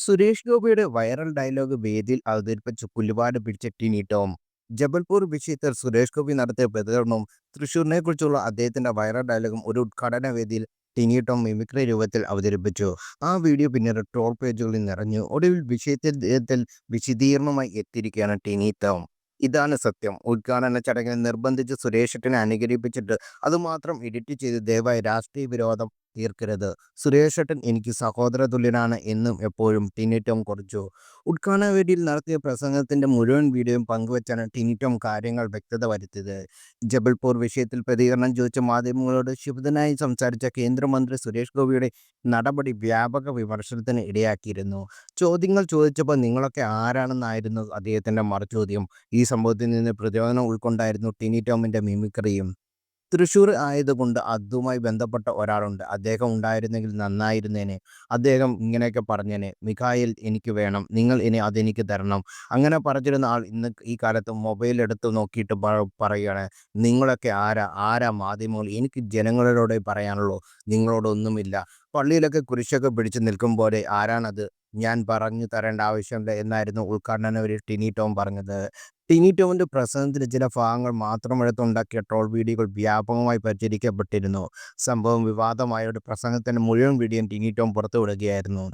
സുരേഷ് ഗോപിയുടെ viral dialogue വേദിയിൽ അവതരിപ്പിച്ച് പുല്ലുപാട് പിടിച്ച ടിനി ടോം. ജബൽപൂർ വിഷയത്തിൽ സുരേഷ് ഗോപി നടത്തിയ പ്രതികരണവും തൃശൂരിനെ കുറിച്ചുള്ള അദ്ദേഹത്തിന്റെ വൈറൽ ഡയലോഗും ഒരു ഉദ്ഘാടന വേദിയിൽ ടിനി ടോം മിമിക്രി രൂപത്തിൽ അവതരിപ്പിച്ചു. ആ വീഡിയോ പിന്നീട് ട്രോൾ പേജുകളിൽ നിറഞ്ഞു. ഒടുവിൽ വിഷയത്തിൽ വിശദീകരണവുമായി എത്തിയിരിക്കുകയാണ് ടിനി ടോം. ഇതാണ് സത്യം. ഉദ്ഘാടന ചടങ്ങിൽ നിർബന്ധിച്ച് സുരേഷേട്ടനെ അനുകരിപ്പിച്ചിട്ട് അതുമാത്രം എഡിറ്റ് ചെയ്ത് ദയവായി രാഷ്ട്രീയ വിരോധം തീർക്കരുത്. സുരേഷേട്ടൻ എനിക്ക് സഹോദര തുല്യനാണ് എന്നും എപ്പോഴും ടിനി ടോം കുറിച്ചു. ഉദ്ഘാടന വേദിയിൽ നടത്തിയ പ്രസംഗത്തിന്റെ മുഴുവൻ വീഡിയോയും പങ്കുവച്ചാണ് ടിനി ടോം കാര്യങ്ങൾ വ്യക്തത വരുത്തിയത്. ജബൽപൂർ വിഷയത്തിൽ പ്രതികരണം ചോദിച്ച മാധ്യമങ്ങളോട് ക്ഷുഭിതനായി സംസാരിച്ച കേന്ദ്രമന്ത്രി സുരേഷ് ഗോപിയുടെ നടപടി വ്യാപക വിമർശനത്തിന് ഇടയാക്കിയിരുന്നു. ചോദ്യങ്ങൾ ചോദിച്ചപ്പോൾ നിങ്ങളൊക്കെ ആരാണെന്നായിരുന്നു അദ്ദേഹത്തിന്റെ മറുചോദ്യം. ഈ സംഭവത്തിൽ നിന്ന് പ്രചോദനം ഉൾക്കൊണ്ടായിരുന്നു ടിനി ടോമിന്റെ മിമിക്രിയും. തൃശ്ശൂർ ആയതുകൊണ്ട് അതുമായി ബന്ധപ്പെട്ട ഒരാളുണ്ട്. അദ്ദേഹം ഉണ്ടായിരുന്നെങ്കിൽ നന്നായിരുന്നേനെ. അദ്ദേഹം ഇങ്ങനെയൊക്കെ പറഞ്ഞേനെ: "മിഖായിൽ എനിക്ക് വേണം. നിങ്ങൾ ഇനി അതെനിക്ക് തരണം." അങ്ങനെ പറഞ്ഞിരുന്ന ആൾ ഇന്ന് ഈ കാലത്ത് മൊബൈൽ എടുത്ത് നോക്കിയിട്ട് പറയുകയാണ്: "നിങ്ങളൊക്കെ ആരാ? ആരാ മാധ്യമങ്ങൾ? എനിക്ക് ജനങ്ങളോടേ പറയാനുള്ളൂ. നിങ്ങളോടൊന്നുമില്ല." പള്ളിയിലൊക്കെ കുരിശൊക്കെ പിടിച്ച് നിൽക്കും പോലെ ആരാണത്? ഞാൻ പറഞ്ഞു തരേണ്ട ആവശ്യമില്ല എന്നായിരുന്നു ഉദ്ഘാടന വേദിയിൽ ടിനി ടോം പറഞ്ഞത്. ടിനി ടോമിന്റെ പ്രസംഗത്തിന്റെ ചില ഭാഗങ്ങൾ മാത്രമെടുത്തുണ്ടാക്കിയ ട്രോൾ വീഡിയോകൾ വ്യാപകമായി പ്രചരിക്കപ്പെട്ടിരുന്നു. സംഭവം വിവാദമായതോടെ പ്രസംഗത്തിന്റെ മുഴുവൻ വീഡിയോയും ടിനി ടോം പുറത്തുവിടുകയായിരുന്നു.